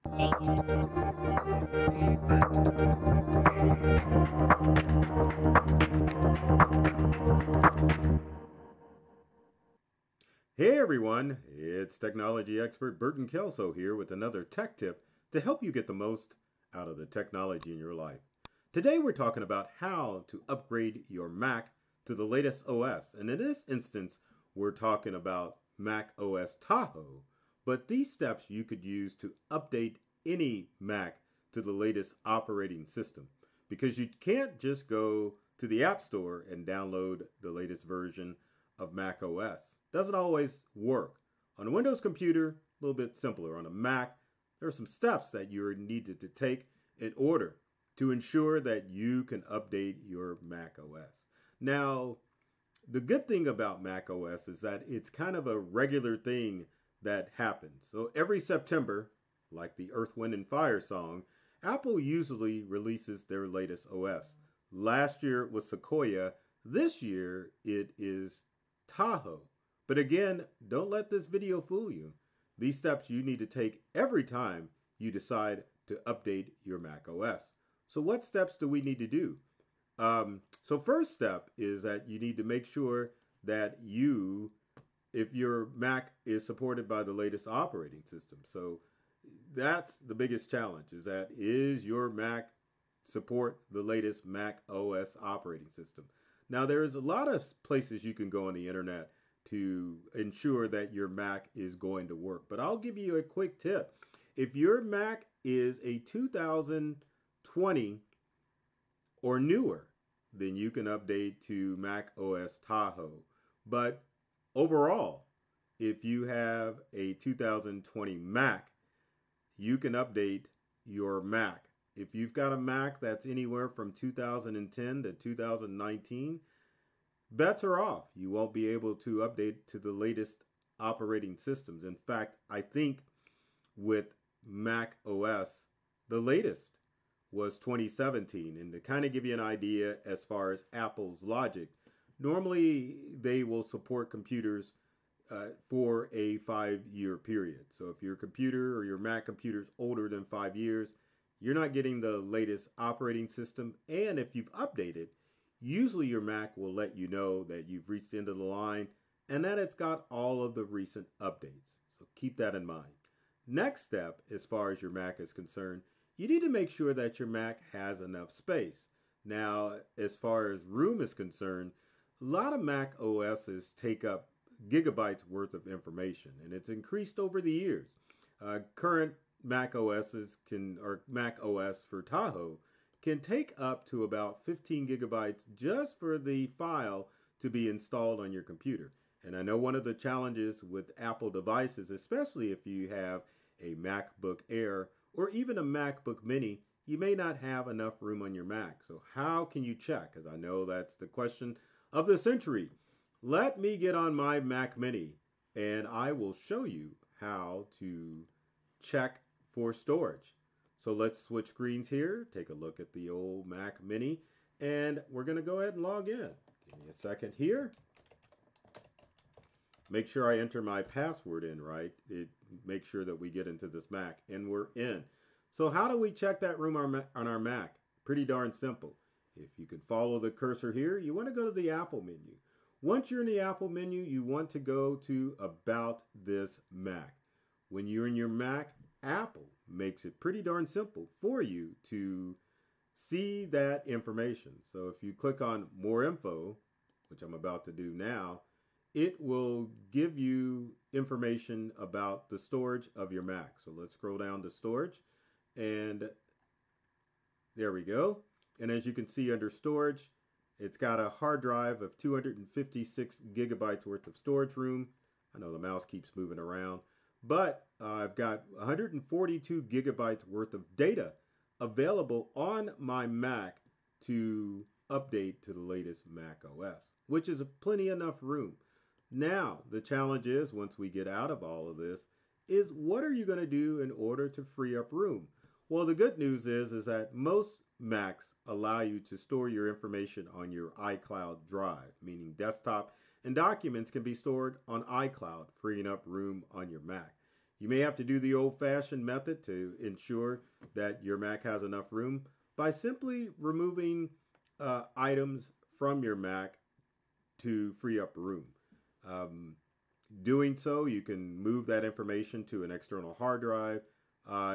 Hey everyone, it's technology expert Burton Kelso here with another tech tip to help you get the most out of the technology in your life. Today we're talking about how to upgrade your Mac to the latest OS. And in this instance, we're talking about Mac OS Tahoe. But these steps you could use to update any Mac to the latest operating system. Because you can't just go to the App Store and download the latest version of Mac OS. Doesn't always work. On a Windows computer, a little bit simpler. On a Mac, there are some steps that you're needed to take in order to ensure that you can update your Mac OS. Now, the good thing about Mac OS is that it's kind of a regular thing that happens. So every September, like the Earth, Wind, and Fire song, Apple usually releases their latest OS. Last year it was Sequoia. This year it is Tahoe. But again, don't let this video fool you. These steps you need to take every time you decide to update your Mac OS. So what steps do we need to do? So first step is that you need to make sure that if your Mac is supported by the latest operating system. So that's the biggest challenge, is your Mac support the latest Mac OS operating system? Now, there's a lot of places you can go on the internet to ensure that your Mac is going to work. But I'll give you a quick tip. If your Mac is a 2020 or newer, then you can update to Mac OS Tahoe. But overall, if you have a 2020 Mac, you can update your Mac. If you've got a Mac that's anywhere from 2010 to 2019, bets are off. You won't be able to update to the latest operating systems. In fact, I think with Mac OS, the latest was 2017. And to kind of give you an idea as far as Apple's logic, normally they will support computers for a 5-year period. So if your computer or your Mac computer is older than 5 years, you're not getting the latest operating system. And if you've updated, usually your Mac will let you know that you've reached the end of the line and that it's got all of the recent updates. So keep that in mind. Next step, as far as your Mac is concerned, you need to make sure that your Mac has enough space. Now, as far as room is concerned, a lot of Mac OSs take up gigabytes worth of information, and it's increased over the years. Current Mac OSs Mac OS for Tahoe can take up to about 15 gigabytes just for the file to be installed on your computer. And I know one of the challenges with Apple devices, especially if you have a MacBook Air or even a MacBook Mini, you may not have enough room on your Mac. So how can you check? Because I know that's the question of the century. Let me get on my Mac Mini and I will show you how to check for storage. So let's switch screens here, take a look at the old Mac Mini, and we're going to go ahead and log in. Give me a second here. Make sure I enter my password in right. Make sure that we get into this Mac, and we're in. So how do we check that room on our Mac? Pretty darn simple. If you can follow the cursor here, you want to go to the Apple menu. Once you're in the Apple menu, you want to go to About This Mac. When you're in your Mac, Apple makes it pretty darn simple for you to see that information. So if you click on More Info, which I'm about to do now, it will give you information about the storage of your Mac. So let's scroll down to storage, and there we go. And as you can see under storage, it's got a hard drive of 256 gigabytes worth of storage room. I know the mouse keeps moving around, but I've got 142 gigabytes worth of data available on my Mac to update to the latest Mac OS, which is plenty enough room. Now, the challenge is, once we get out of all of this, is what are you going to do in order to free up room? Well, the good news is that most Macs allow you to store your information on your iCloud drive, meaning desktop and documents can be stored on iCloud, freeing up room on your Mac. You may have to do the old-fashioned method to ensure that your Mac has enough room by simply removing items from your Mac to free up room. Um, Doing so, you can move that information to an external hard drive.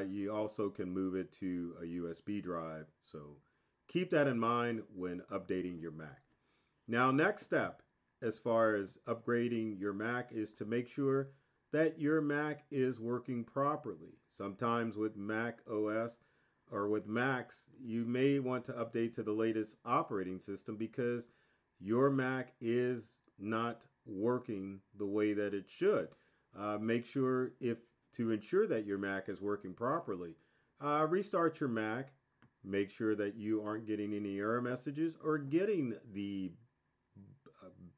You also can move it to a USB drive. So keep that in mind when updating your Mac. Now, next step as far as upgrading your Mac is to make sure that your Mac is working properly. Sometimes with Mac OS or with Macs, you may want to update to the latest operating system because your Mac is not working the way that it should. Make sure if to ensure that your Mac is working properly, restart your Mac. Make sure that you aren't getting any error messages or getting the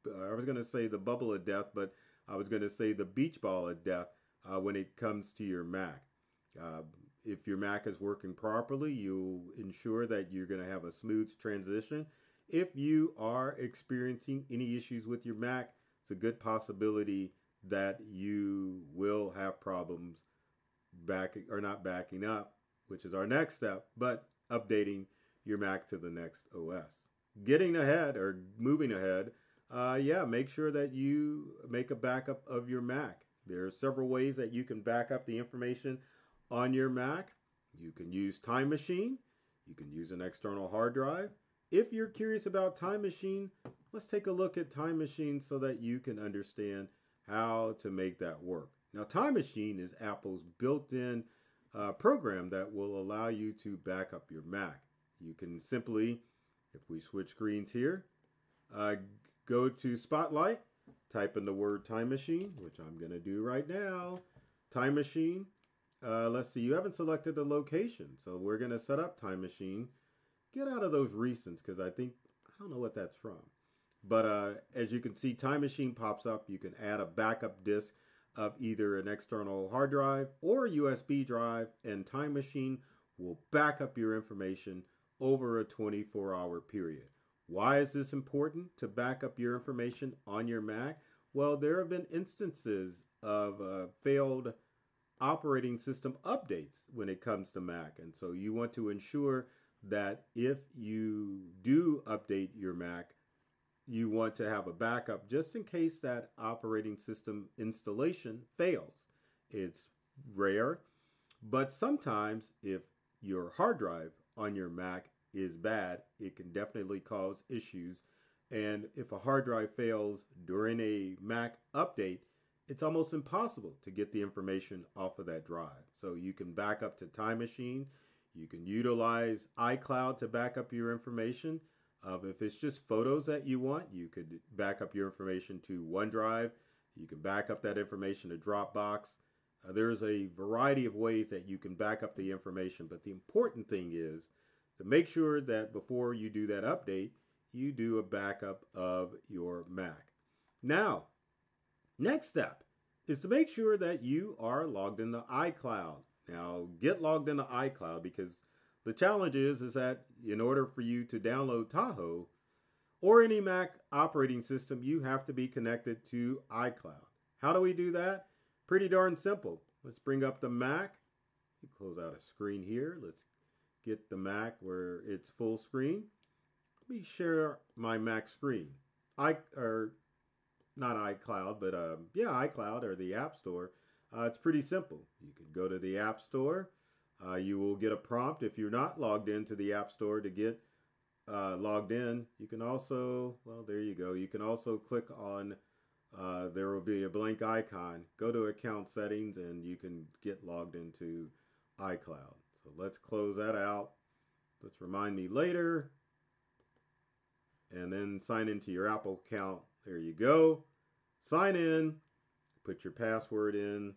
I was going to say the bubble of death, but I was going to say the beach ball of death when it comes to your Mac. Uh, if your Mac is working properly, you'll ensure that you're going to have a smooth transition. If you are experiencing any issues with your Mac, it's a good possibility that you will have problems not backing up, which is our next step, but updating your Mac to the next OS. Getting ahead or moving ahead, make sure that you make a backup of your Mac. There are several ways that you can back up the information on your Mac. You can use Time Machine. You can use an external hard drive. If you're curious about Time Machine, let's take a look at Time Machine so that you can understand how to make that work. Now, Time Machine is Apple's built-in program that will allow you to back up your Mac. You can simply, if we switch screens here, go to Spotlight, type in the word Time Machine, which I'm going to do right now. Time Machine. Let's see, you haven't selected the location, so we're going to set up Time Machine. Get out of those recents because I don't know what that's from. But as you can see, Time Machine pops up. You can add a backup disk of either an external hard drive or a USB drive, and Time Machine will back up your information over a 24-hour period. Why is this important to back up your information on your Mac? Well, there have been instances of failed operating system updates when it comes to Mac, and so you want to ensure that if you do update your Mac, you want to have a backup just in case that operating system installation fails. It's rare, but sometimes if your hard drive on your Mac is bad, it can definitely cause issues. And if a hard drive fails during a Mac update, it's almost impossible to get the information off of that drive. So you can back up to Time Machine. You can utilize iCloud to back up your information. If it's just photos that you want, you could back up your information to OneDrive. You can back up that information to Dropbox. There's a variety of ways that you can back up the information, but the important thing is to make sure that before you do that update, you do a backup of your Mac. Now, next step is to make sure that you are logged into iCloud. Now, get logged into iCloud because the challenge is that in order for you to download Tahoe or any Mac operating system, you have to be connected to iCloud. How do we do that? Pretty darn simple. Let's bring up the Mac. Close out a screen here. Let's get the Mac where it's full screen. Let me share my Mac screen. Not iCloud, but iCloud or the App Store. It's pretty simple. You can go to the App Store. You will get a prompt if you're not logged into the App Store to get logged in. You can also, there you go. You can also click on, there will be a blank icon. Go to Account Settings and you can get logged into iCloud. So let's close that out. Let's remind me later. And then sign into your Apple account. There you go. Sign in. Put your password in,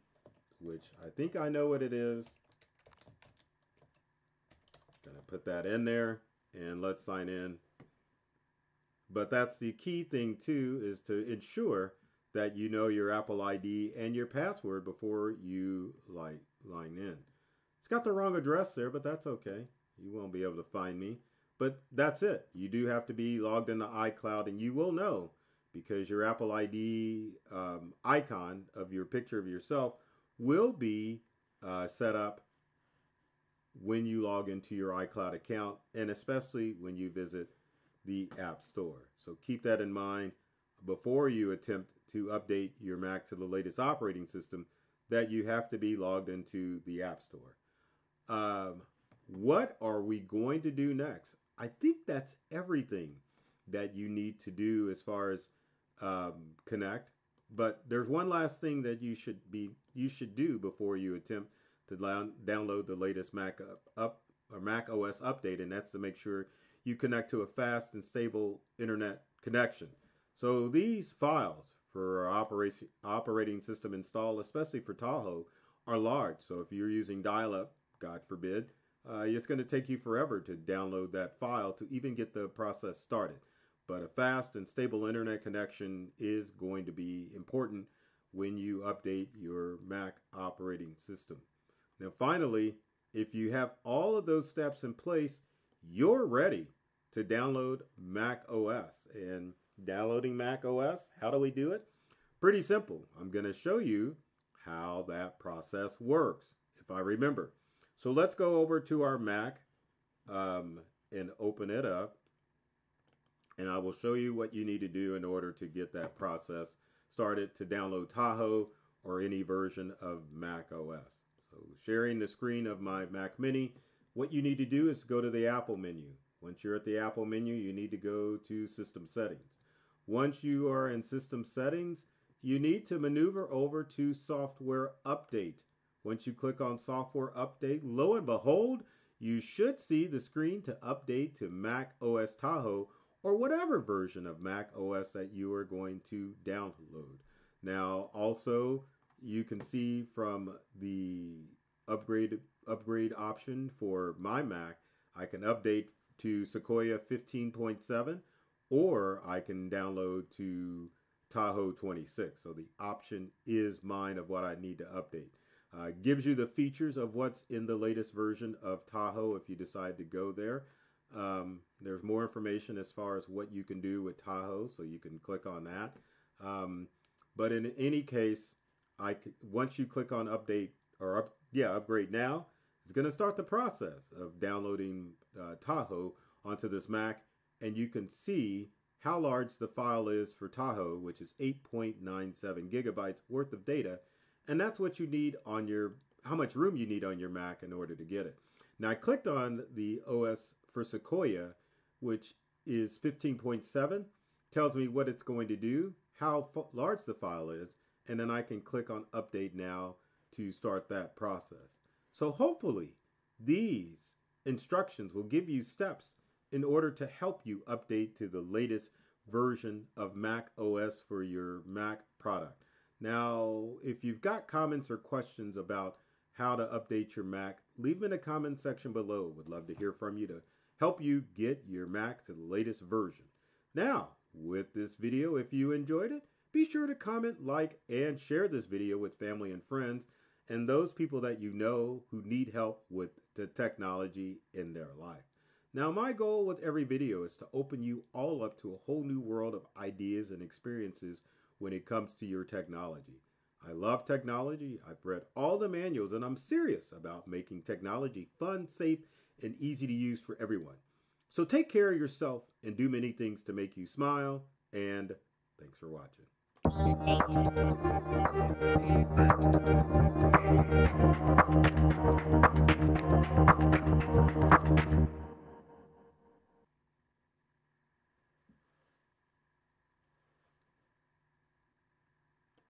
which I think I know what it is. Gonna put that in there and let's sign in. But that's the key thing too, is to ensure that you know your Apple ID and your password before you line in. It's got the wrong address there, but that's okay. You won't be able to find me. But that's it. You do have to be logged into iCloud, and you will know because your Apple ID icon of your picture of yourself will be set up when you log into your iCloud account, and especially when you visit the App Store. So keep that in mind before you attempt to update your Mac to the latest operating system, that you have to be logged into the App Store. What are we going to do next? I think that's everything that you need to do as far as connect. But there's one last thing that you should do before you attempt to download the latest Mac OS update, and that's to make sure you connect to a fast and stable internet connection. So these files for our operating system install, especially for Tahoe, are large. So if you're using dial-up, God forbid, it's going to take you forever to download that file to even get the process started. But a fast and stable internet connection is going to be important when you update your Mac operating system. Now, finally, if you have all of those steps in place, you're ready to download Mac OS. And downloading Mac OS, how do we do it? Pretty simple. I'm going to show you how that process works, if I remember. So let's go over to our Mac and open it up. And I will show you what you need to do in order to get that process started to download Tahoe or any version of Mac OS. So sharing the screen of my Mac Mini, what you need to do is go to the Apple menu. Once you're at the Apple menu, you need to go to System Settings. Once you are in System Settings, you need to maneuver over to Software Update. Once you click on Software Update, lo and behold, you should see the screen to update to Mac OS Tahoe or whatever version of Mac OS that you are going to download. Now, also, you can see from the upgrade option for my Mac, I can update to Sequoia 15.7, or I can download to Tahoe 26. So the option is mine of what I need to update. Gives you the features of what's in the latest version of Tahoe if you decide to go there. There's more information as far as what you can do with Tahoe, so you can click on that. But in any case, once you click on update or upgrade now, it's going to start the process of downloading Tahoe onto this Mac, and you can see how large the file is for Tahoe, which is 8.97 gigabytes worth of data, and that's what you need on how much room you need on your Mac in order to get it. Now I clicked on the OS for Sequoia, which is 15.7, tells me what it's going to do, how large the file is, and then I can click on Update Now to start that process. So hopefully these instructions will give you steps in order to help you update to the latest version of Mac OS for your Mac product. Now, if you've got comments or questions about how to update your Mac, leave them in the comment section below. Would love to hear from you to help you get your Mac to the latest version. Now, with this video, if you enjoyed it, be sure to comment, like, and share this video with family and friends and those people that you know who need help with the technology in their life. Now, my goal with every video is to open you all up to a whole new world of ideas and experiences when it comes to your technology. I love technology. I've read all the manuals, and I'm serious about making technology fun, safe, and easy to use for everyone. So take care of yourself and do many things to make you smile, and thanks for watching.